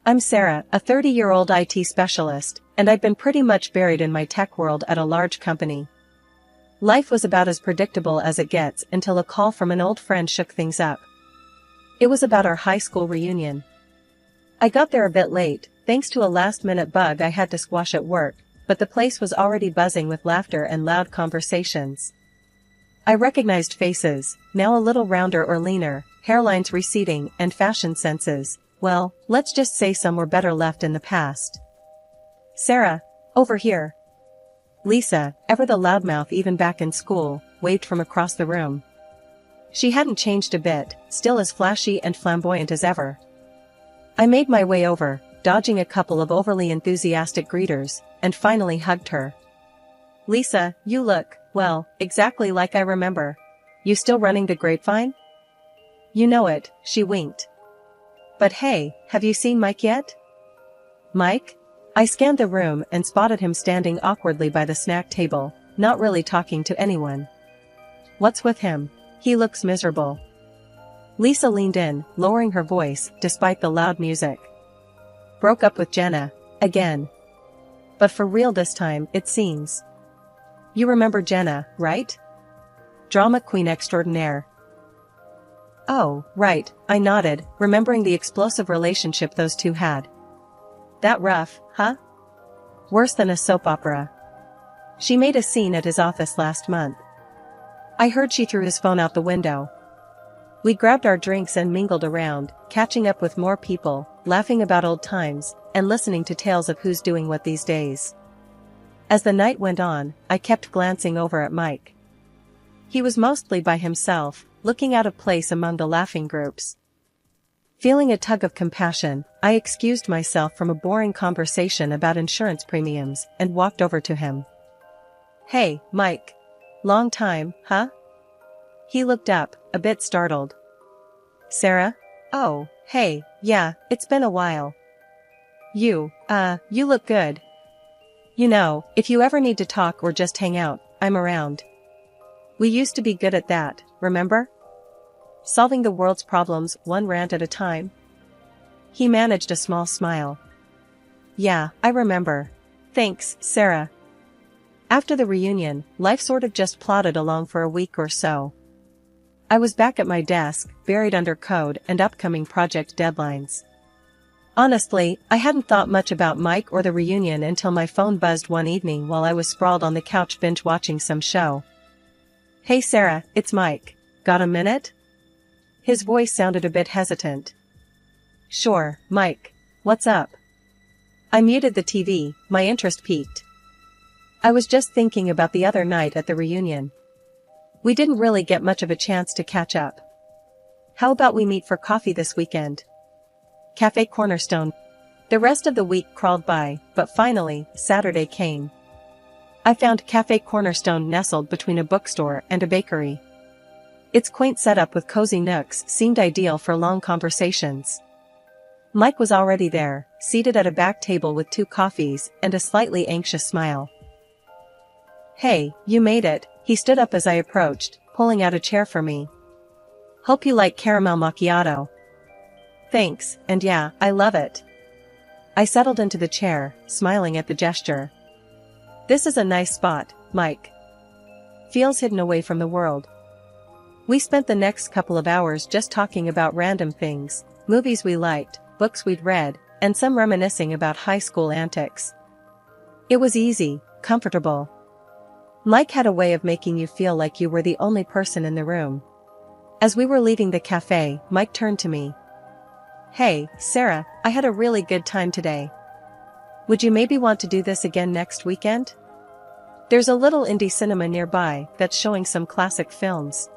I'm Sarah, a 30-year-old IT specialist, and I've been pretty much buried in my tech world at a large company. Life was about as predictable as it gets until a call from an old friend shook things up. It was about our high school reunion. I got there a bit late, thanks to a last-minute bug I had to squash at work, but the place was already buzzing with laughter and loud conversations. I recognized faces, now a little rounder or leaner, hairlines receding, and fashion senses, well, let's just say some were better left in the past. Sarah, over here. Lisa, ever the loudmouth even back in school, waved from across the room. She hadn't changed a bit, still as flashy and flamboyant as ever. I made my way over, dodging a couple of overly enthusiastic greeters, and finally hugged her. Lisa, you look, well, exactly like I remember. You still running the grapevine? You know it, she winked. But hey, have you seen Mike yet? Mike? I scanned the room and spotted him standing awkwardly by the snack table, not really talking to anyone. What's with him? He looks miserable. Lisa leaned in, lowering her voice, despite the loud music. Broke up with Jenna, again. But for real this time, it seems. You remember Jenna, right? Drama queen extraordinaire. Oh, right, I nodded, remembering the explosive relationship those two had. That rough, huh? Worse than a soap opera. She made a scene at his office last month. I heard she threw his phone out the window. We grabbed our drinks and mingled around, catching up with more people, laughing about old times, and listening to tales of who's doing what these days. As the night went on, I kept glancing over at Mike. He was mostly by himself, looking out of place among the laughing groups. Feeling a tug of compassion, I excused myself from a boring conversation about insurance premiums and walked over to him. Hey, Mike. Long time, huh? He looked up, a bit startled. Sarah? Oh, hey, yeah, it's been a while. You look good. You know, if you ever need to talk or just hang out, I'm around. We used to be good at that, remember? Solving the world's problems one rant at a time. He managed a small smile. Yeah, I remember. Thanks, Sarah. After the reunion, life sort of just plodded along for a week or so. I was back at my desk, buried under code and upcoming project deadlines. Honestly, I hadn't thought much about Mike or the reunion until my phone buzzed one evening while I was sprawled on the couch binge-watching some show. Hey Sarah, it's Mike. Got a minute? His voice sounded a bit hesitant. Sure, Mike. What's up? I muted the TV, my interest peaked. I was just thinking about the other night at the reunion. We didn't really get much of a chance to catch up. How about we meet for coffee this weekend? Cafe Cornerstone. The rest of the week crawled by, but finally, Saturday came. I found Cafe Cornerstone nestled between a bookstore and a bakery. Its quaint setup with cozy nooks seemed ideal for long conversations. Mike was already there, seated at a back table with 2 coffees and a slightly anxious smile. Hey, you made it, he stood up as I approached, pulling out a chair for me. Hope you like caramel macchiato. Thanks, and yeah, I love it. I settled into the chair, smiling at the gesture. This is a nice spot, Mike. Feels hidden away from the world. We spent the next couple of hours just talking about random things, movies we liked, books we'd read, and some reminiscing about high school antics. It was easy, comfortable. Mike had a way of making you feel like you were the only person in the room. As we were leaving the cafe, Mike turned to me. Hey, Sarah, I had a really good time today. Would you maybe want to do this again next weekend? There's a little indie cinema nearby that's showing some classic films.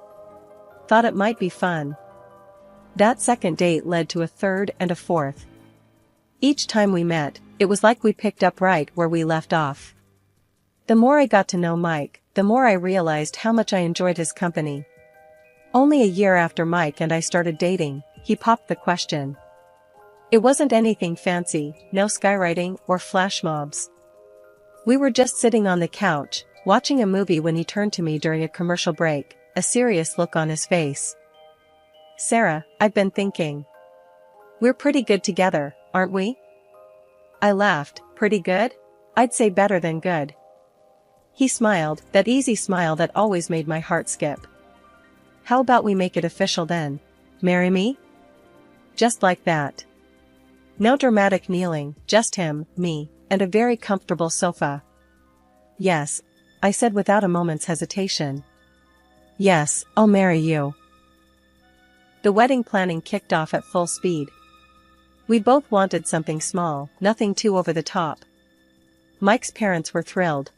Thought it might be fun. That second date led to a third and a fourth. Each time we met, it was like we picked up right where we left off. The more I got to know Mike, the more I realized how much I enjoyed his company. Only a year after Mike and I started dating, he popped the question. It wasn't anything fancy, no skywriting or flash mobs. We were just sitting on the couch, watching a movie when he turned to me during a commercial break, a serious look on his face. Sarah, I've been thinking. We're pretty good together, aren't we? I laughed. Pretty good? I'd say better than good. He smiled, that easy smile that always made my heart skip. How about we make it official then? Marry me? Just like that. No dramatic kneeling, just him, me, and a very comfortable sofa. Yes, I said without a moment's hesitation. Yes, I'll marry you. The wedding planning kicked off at full speed. We both wanted something small, nothing too over the top. Mike's parents were thrilled.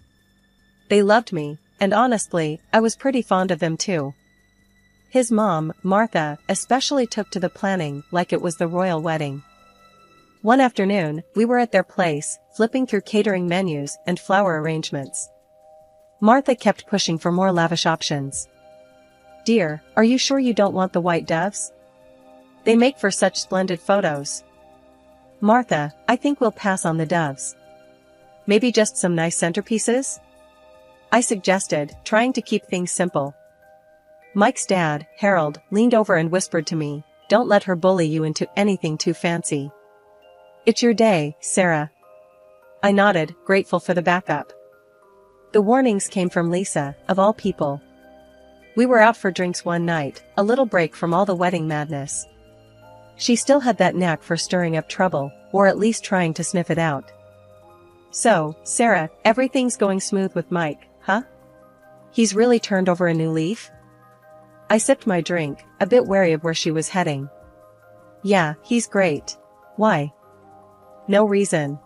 They loved me, and honestly, I was pretty fond of them too. His mom, Martha, especially took to the planning like it was the royal wedding. One afternoon, we were at their place, flipping through catering menus and flower arrangements. Martha kept pushing for more lavish options. Dear, are you sure you don't want the white doves? They make for such splendid photos. Martha, I think we'll pass on the doves. Maybe just some nice centerpieces? I suggested, trying to keep things simple. Mike's dad, Harold, leaned over and whispered to me, don't let her bully you into anything too fancy. It's your day, Sarah. I nodded, grateful for the backup. The warnings came from Lisa, of all people. We were out for drinks one night, a little break from all the wedding madness. She still had that knack for stirring up trouble, or at least trying to sniff it out. So, Sarah, everything's going smooth with Mike, huh? He's really turned over a new leaf? I sipped my drink, a bit wary of where she was heading. Yeah, he's great. Why? No reason.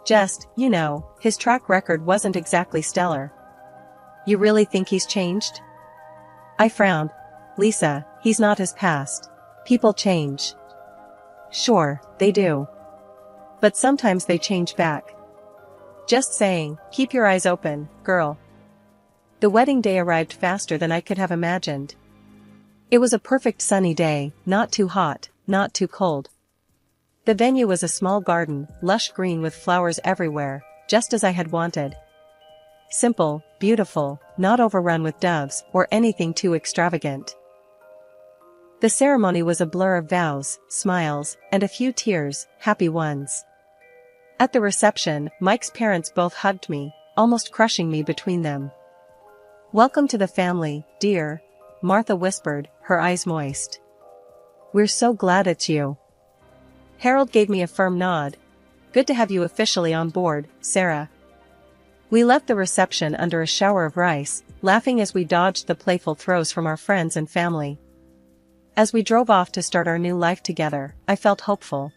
Just, you know, his track record wasn't exactly stellar. You really think he's changed? I frowned. Lisa, he's not his past. People change. Sure, they do. But sometimes they change back. Just saying, keep your eyes open, girl. The wedding day arrived faster than I could have imagined. It was a perfect sunny day, not too hot, not too cold. The venue was a small garden, lush green with flowers everywhere, just as I had wanted. Simple, beautiful, not overrun with doves or anything too extravagant. The ceremony was a blur of vows, smiles, and a few tears, happy ones. At the reception, Mike's parents both hugged me, almost crushing me between them. Welcome to the family, dear, Martha whispered, her eyes moist. We're so glad it's you. Harold gave me a firm nod. Good to have you officially on board, Sarah. We left the reception under a shower of rice, laughing as we dodged the playful throws from our friends and family. As we drove off to start our new life together, I felt hopeful.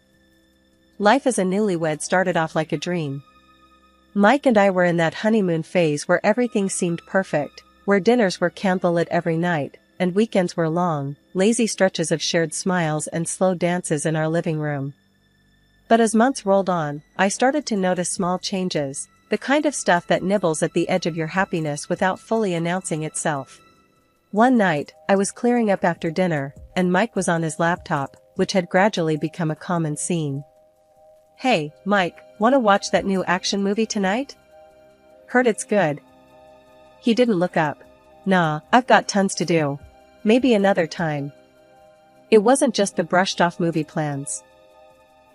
Life as a newlywed started off like a dream. Mike and I were in that honeymoon phase where everything seemed perfect, where dinners were candlelit every night, and weekends were long, lazy stretches of shared smiles and slow dances in our living room. But as months rolled on, I started to notice small changes, the kind of stuff that nibbles at the edge of your happiness without fully announcing itself. One night, I was clearing up after dinner, and Mike was on his laptop, which had gradually become a common scene. Hey, Mike, wanna watch that new action movie tonight? Heard it's good. He didn't look up. Nah, I've got tons to do. Maybe another time. It wasn't just the brushed-off movie plans.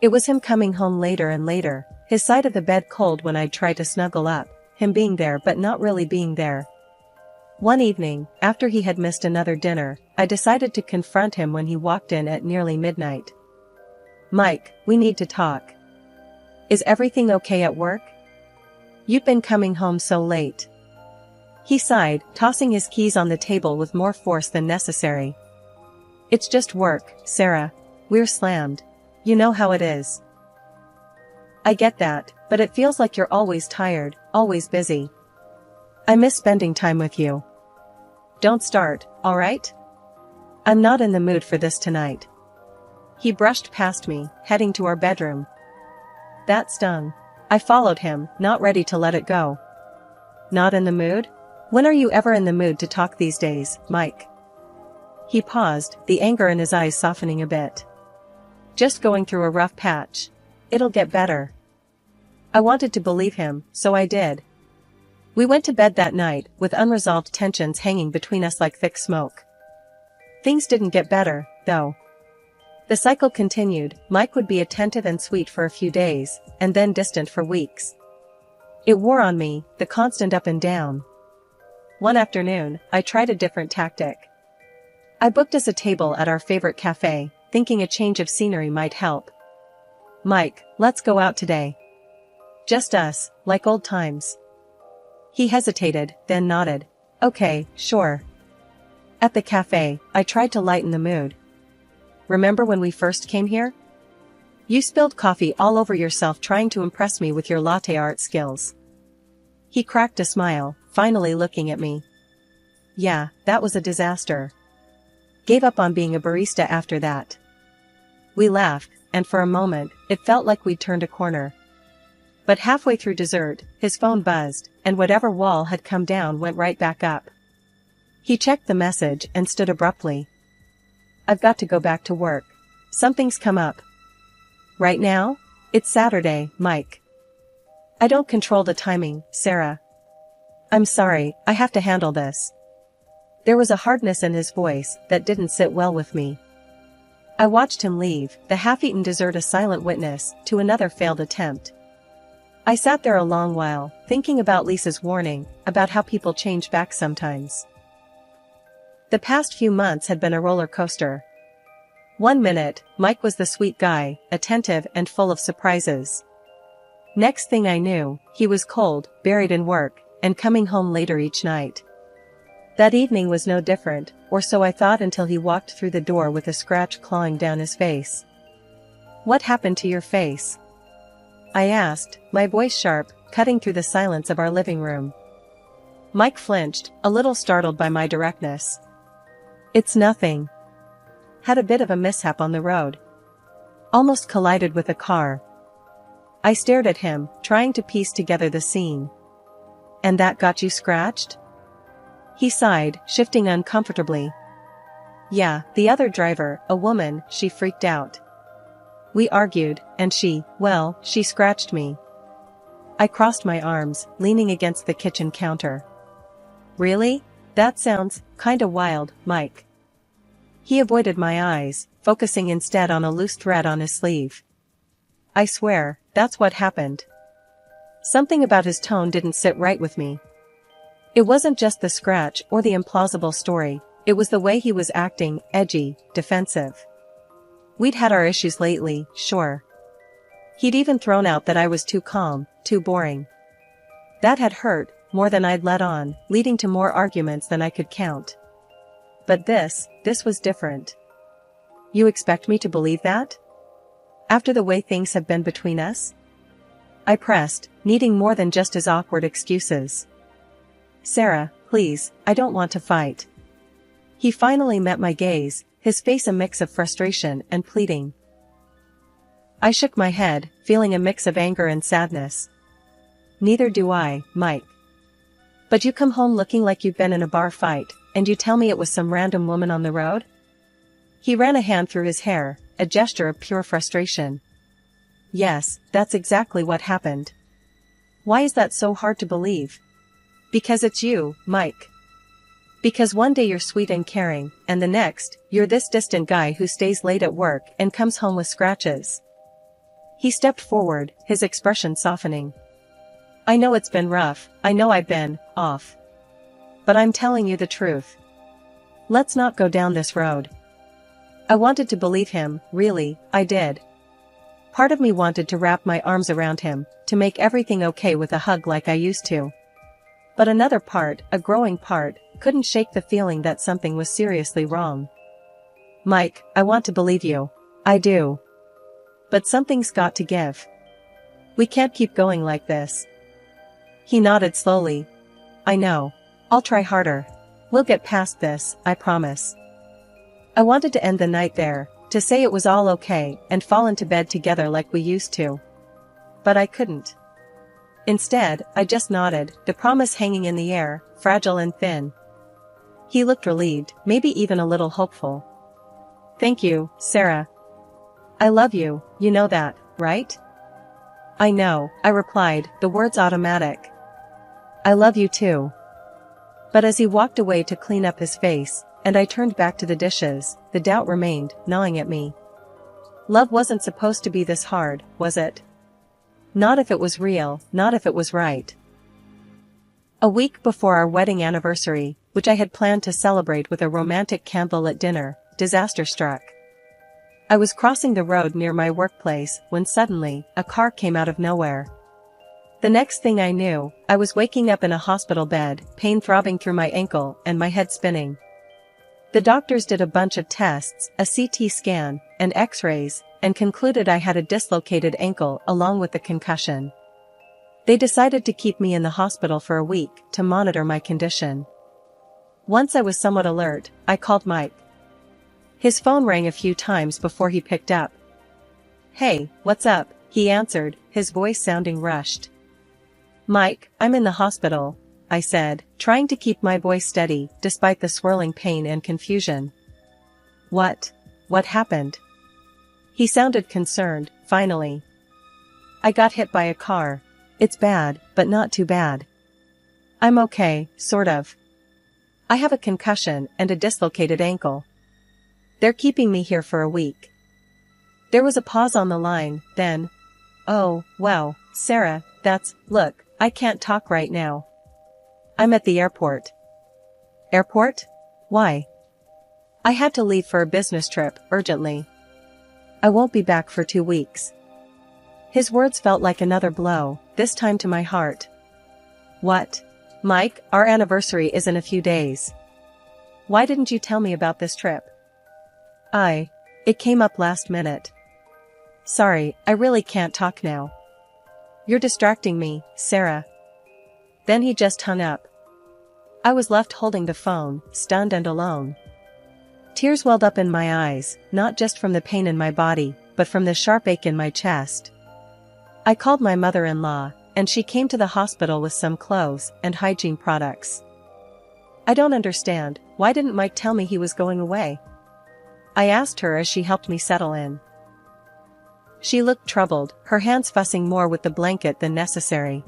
It was him coming home later and later, his side of the bed cold when I'd try to snuggle up, him being there but not really being there. One evening, after he had missed another dinner, I decided to confront him when he walked in at nearly midnight. Mike, we need to talk. Is everything okay at work? You've been coming home so late. He sighed, tossing his keys on the table with more force than necessary. It's just work, Sarah. We're slammed. You know how it is. I get that, but it feels like you're always tired, always busy. I miss spending time with you. Don't start, alright? I'm not in the mood for this tonight. He brushed past me, heading to our bedroom. That stung. I followed him, not ready to let it go. Not in the mood? When are you ever in the mood to talk these days, Mike? He paused, the anger in his eyes softening a bit. Just going through a rough patch. It'll get better. I wanted to believe him, so I did. We went to bed that night, with unresolved tensions hanging between us like thick smoke. Things didn't get better, though. The cycle continued. Mike would be attentive and sweet for a few days, and then distant for weeks. It wore on me, the constant up and down. One afternoon, I tried a different tactic. I booked us a table at our favorite cafe, thinking a change of scenery might help. "Mike, let's go out today. Just us, like old times." He hesitated, then nodded. "Okay, sure." At the cafe, I tried to lighten the mood. "Remember when we first came here? You spilled coffee all over yourself trying to impress me with your latte art skills." He cracked a smile, finally looking at me. "Yeah, that was a disaster. Gave up on being a barista after that." We laughed, and for a moment, it felt like we'd turned a corner. But halfway through dessert, his phone buzzed, and whatever wall had come down went right back up. He checked the message and stood abruptly. "I've got to go back to work. Something's come up." "Right now? It's Saturday, Mike." "I don't control the timing, Sarah. I'm sorry, I have to handle this." There was a hardness in his voice that didn't sit well with me. I watched him leave, the half-eaten dessert a silent witness to another failed attempt. I sat there a long while, thinking about Lisa's warning, about how people change back sometimes. The past few months had been a roller coaster. One minute, Mike was the sweet guy, attentive and full of surprises. Next thing I knew, he was cold, buried in work, and coming home later each night. That evening was no different, or so I thought until he walked through the door with a scratch clawing down his face. "What happened to your face?" I asked, my voice sharp, cutting through the silence of our living room. Mike flinched, a little startled by my directness. "It's nothing. Had a bit of a mishap on the road. Almost collided with a car." I stared at him, trying to piece together the scene. "And that got you scratched?" He sighed, shifting uncomfortably. "Yeah, the other driver, a woman, she freaked out. We argued, and she scratched me." I crossed my arms, leaning against the kitchen counter. "Really? That sounds kinda wild, Mike." He avoided my eyes, focusing instead on a loose thread on his sleeve. "I swear, that's what happened." Something about his tone didn't sit right with me. It wasn't just the scratch or the implausible story, it was the way he was acting, edgy, defensive. We'd had our issues lately, sure. He'd even thrown out that I was too calm, too boring. That had hurt, more than I'd let on, leading to more arguments than I could count. But this was different. "You expect me to believe that? After the way things have been between us?" I pressed, needing more than just his awkward excuses. "Sarah, please, I don't want to fight." He finally met my gaze, his face a mix of frustration and pleading. I shook my head, feeling a mix of anger and sadness. "Neither do I, Mike. But you come home looking like you've been in a bar fight, and you tell me it was some random woman on the road?" He ran a hand through his hair, a gesture of pure frustration. "Yes, that's exactly what happened." "Why is that so hard to believe?" "Because it's you, Mike. Because one day you're sweet and caring, and the next, you're this distant guy who stays late at work and comes home with scratches." He stepped forward, his expression softening. "I know it's been rough, I know I've been off. But I'm telling you the truth. Let's not go down this road." I wanted to believe him, really, I did. Part of me wanted to wrap my arms around him, to make everything okay with a hug like I used to. But another part, a growing part, couldn't shake the feeling that something was seriously wrong. "Mike, I want to believe you. I do. But something's got to give. We can't keep going like this." He nodded slowly. "I know. I'll try harder. We'll get past this, I promise." I wanted to end the night there, to say it was all okay and fall into bed together like we used to. But I couldn't. Instead, I just nodded, the promise hanging in the air, fragile and thin. He looked relieved, maybe even a little hopeful. "Thank you, Sarah. I love you, you know that, right?" "I know," I replied, the words automatic. "I love you too." But as he walked away to clean up his face, and I turned back to the dishes, the doubt remained, gnawing at me. Love wasn't supposed to be this hard, was it? Not if it was real, not if it was right. A week before our wedding anniversary, which I had planned to celebrate with a romantic candlelit dinner, disaster struck. I was crossing the road near my workplace when suddenly, a car came out of nowhere. The next thing I knew, I was waking up in a hospital bed, pain throbbing through my ankle and my head spinning. The doctors did a bunch of tests, a CT scan, and X-rays, and concluded I had a dislocated ankle along with the concussion. They decided to keep me in the hospital for a week to monitor my condition. Once I was somewhat alert, I called Mike. His phone rang a few times before he picked up. "Hey, what's up?" he answered, his voice sounding rushed. "Mike, I'm in the hospital," I said, trying to keep my voice steady despite the swirling pain and confusion. What happened?" He sounded concerned, finally. "I got hit by a car. It's bad, but not too bad. I'm okay, sort of. I have a concussion and a dislocated ankle. They're keeping me here for a week." There was a pause on the line, then, "Oh, wow, Sarah, look, I can't talk right now. I'm at the airport." "Airport? Why?" "I had to leave for a business trip, urgently. I won't be back for 2 weeks." His words felt like another blow, this time to my heart. "What? Mike, our anniversary is in a few days. Why didn't you tell me about this trip?" It came up last minute. Sorry, I really can't talk now. You're distracting me, Sarah." Then he just hung up. I was left holding the phone, stunned and alone. Tears welled up in my eyes, not just from the pain in my body, but from the sharp ache in my chest. I called my mother-in-law, and she came to the hospital with some clothes and hygiene products. "I don't understand, why didn't Mike tell me he was going away?" I asked her as she helped me settle in. She looked troubled, her hands fussing more with the blanket than necessary.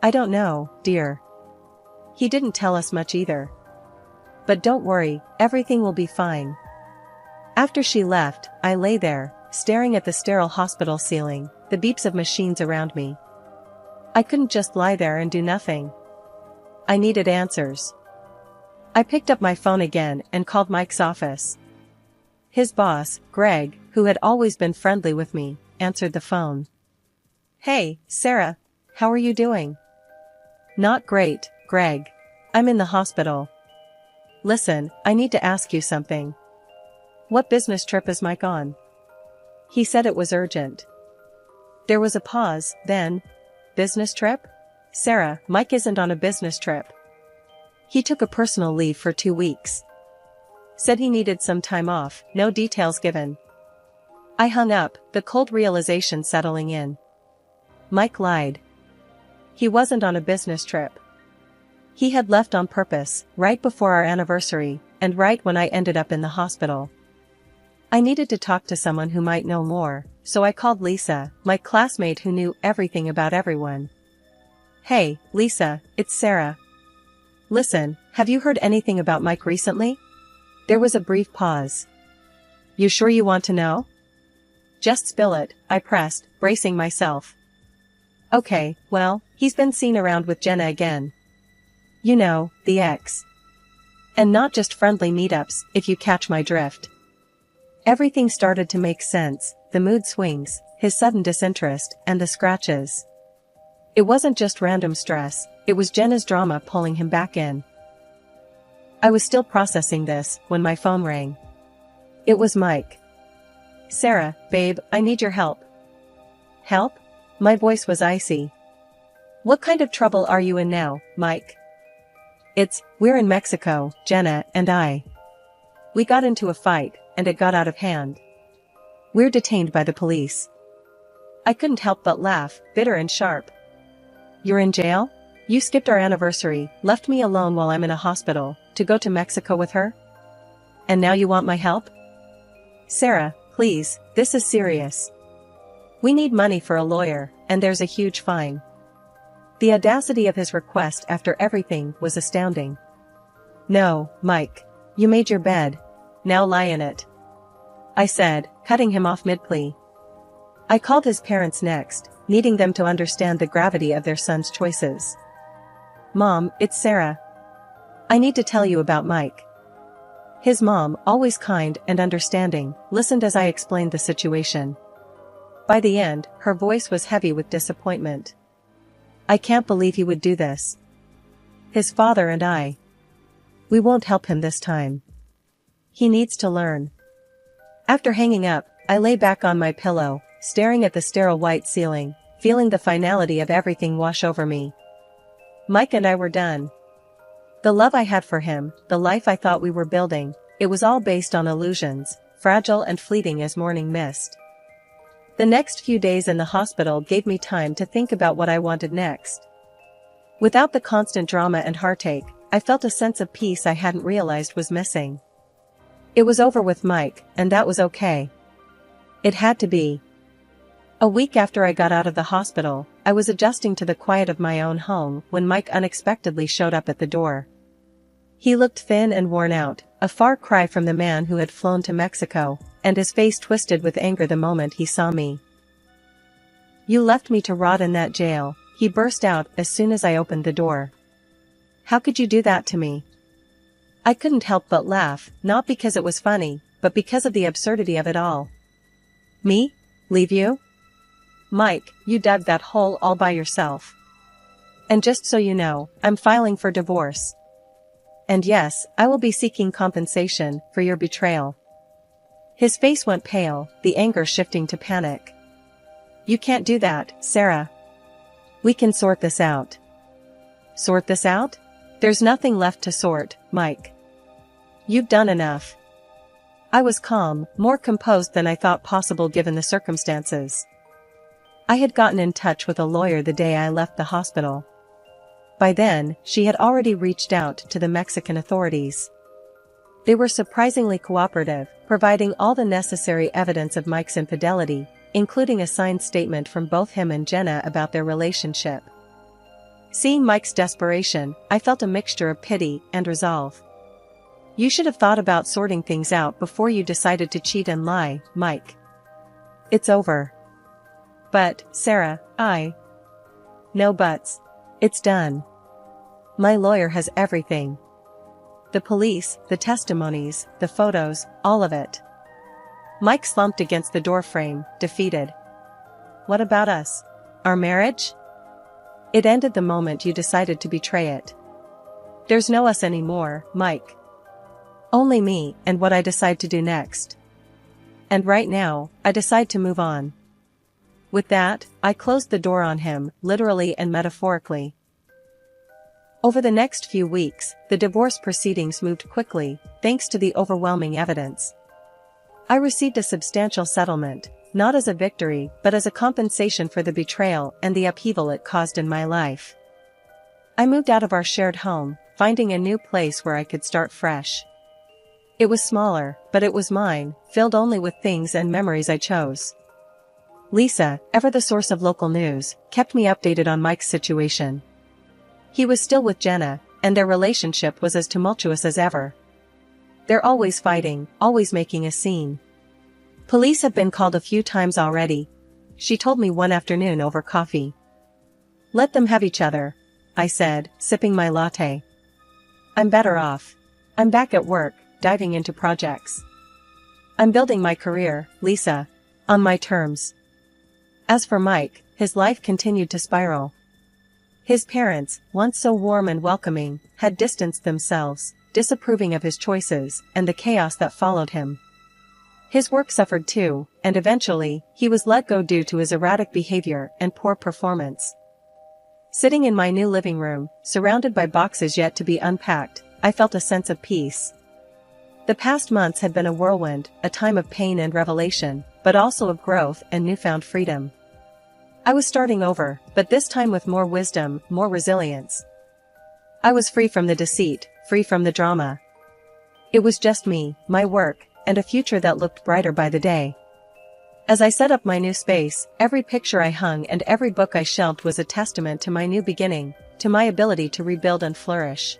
"I don't know, dear. He didn't tell us much either. But don't worry, everything will be fine." After she left, I lay there, staring at the sterile hospital ceiling, the beeps of machines around me. I couldn't just lie there and do nothing. I needed answers. I picked up my phone again and called Mike's office. His boss, Greg, who had always been friendly with me, answered the phone. "Hey, Sarah. How are you doing?" "Not great, Greg. I'm in the hospital. Listen, I need to ask you something. What business trip is Mike on?" He said it was urgent. There was a pause, then, "Business trip? Sarah, Mike isn't on a business trip. He took a personal leave for 2 weeks. Said he needed some time off, no details given." I hung up, the cold realization settling in. Mike lied. He wasn't on a business trip. He had left on purpose, right before our anniversary, and right when I ended up in the hospital. I needed to talk to someone who might know more, so I called Lisa, my classmate who knew everything about everyone. "Hey, Lisa, it's Sarah. Listen, have you heard anything about Mike recently?" There was a brief pause. "You sure you want to know?" "Just spill it," I pressed, bracing myself. "Okay, well, he's been seen around with Jenna again. You know, the ex. And not just friendly meetups, if you catch my drift." Everything started to make sense, the mood swings, his sudden disinterest, and the scratches. It wasn't just random stress, it was Jenna's drama pulling him back in. I was still processing this when my phone rang. It was Mike. "Sarah, babe, I need your help." "Help?" My voice was icy. "What kind of trouble are you in now, Mike?" We're in Mexico, Jenna and I. We got into a fight, and it got out of hand. We're detained by the police." I couldn't help but laugh, bitter and sharp. "You're in jail? You skipped our anniversary, left me alone while I'm in a hospital, to go to Mexico with her? And now you want my help?" "Sarah, please, this is serious. We need money for a lawyer, and there's a huge fine." The audacity of his request after everything was astounding. "No, Mike. You made your bed. Now lie in it." I said, cutting him off mid-plea. I called his parents next, needing them to understand the gravity of their son's choices. Mom, it's Sarah. I need to tell you about Mike. His mom, always kind and understanding, listened as I explained the situation. By the end, her voice was heavy with disappointment. I can't believe he would do this. His father and I. We won't help him this time. He needs to learn. After hanging up, I lay back on my pillow, staring at the sterile white ceiling, feeling the finality of everything wash over me. Mike and I were done. The love I had for him, the life I thought we were building, it was all based on illusions, fragile and fleeting as morning mist. The next few days in the hospital gave me time to think about what I wanted next. Without the constant drama and heartache, I felt a sense of peace I hadn't realized was missing. It was over with Mike, and that was okay. It had to be. A week after I got out of the hospital, I was adjusting to the quiet of my own home when Mike unexpectedly showed up at the door. He looked thin and worn out, a far cry from the man who had flown to Mexico, and his face twisted with anger the moment he saw me. "You left me to rot in that jail," he burst out as soon as I opened the door. "How could you do that to me?" I couldn't help but laugh, not because it was funny, but because of the absurdity of it all. "Me? Leave you? Mike, you dug that hole all by yourself. And just so you know, I'm filing for divorce. And yes, I will be seeking compensation for your betrayal." His face went pale, the anger shifting to panic. "You can't do that, Sarah. We can sort this out." "Sort this out? There's nothing left to sort, Mike. You've done enough." I was calm, more composed than I thought possible given the circumstances. I had gotten in touch with a lawyer the day I left the hospital. By then, she had already reached out to the Mexican authorities. They were surprisingly cooperative, providing all the necessary evidence of Mike's infidelity, including a signed statement from both him and Jenna about their relationship. Seeing Mike's desperation, I felt a mixture of pity and resolve. "You should have thought about sorting things out before you decided to cheat and lie, Mike. It's over." "But, Sarah, No buts. It's done. My lawyer has everything. The police, the testimonies, the photos, all of it." Mike slumped against the doorframe, defeated. "What about us? Our marriage? It ended the moment you decided to betray it. There's no us anymore, Mike. Only me and what I decide to do next. And right now, I decide to move on." With that, I closed the door on him, literally and metaphorically. Over the next few weeks, the divorce proceedings moved quickly, thanks to the overwhelming evidence. I received a substantial settlement, not as a victory but as a compensation for the betrayal and the upheaval it caused in my life. I moved out of our shared home, finding a new place where I could start fresh. It was smaller, but it was mine, filled only with things and memories I chose. Lisa, ever the source of local news, kept me updated on Mike's situation. He was still with Jenna, and their relationship was as tumultuous as ever. "They're always fighting, always making a scene. Police have been called a few times already," she told me one afternoon over coffee. "Let them have each other," I said, sipping my latte. "I'm better off. I'm back at work, diving into projects. I'm building my career, Lisa, on my terms." As for Mike, his life continued to spiral. His parents, once so warm and welcoming, had distanced themselves, disapproving of his choices and the chaos that followed him. His work suffered too, and eventually, he was let go due to his erratic behavior and poor performance. Sitting in my new living room, surrounded by boxes yet to be unpacked, I felt a sense of peace. The past months had been a whirlwind, a time of pain and revelation, but also of growth and newfound freedom. I was starting over, but this time with more wisdom, more resilience. I was free from the deceit, free from the drama. It was just me, my work, and a future that looked brighter by the day. As I set up my new space, every picture I hung and every book I shelved was a testament to my new beginning, to my ability to rebuild and flourish.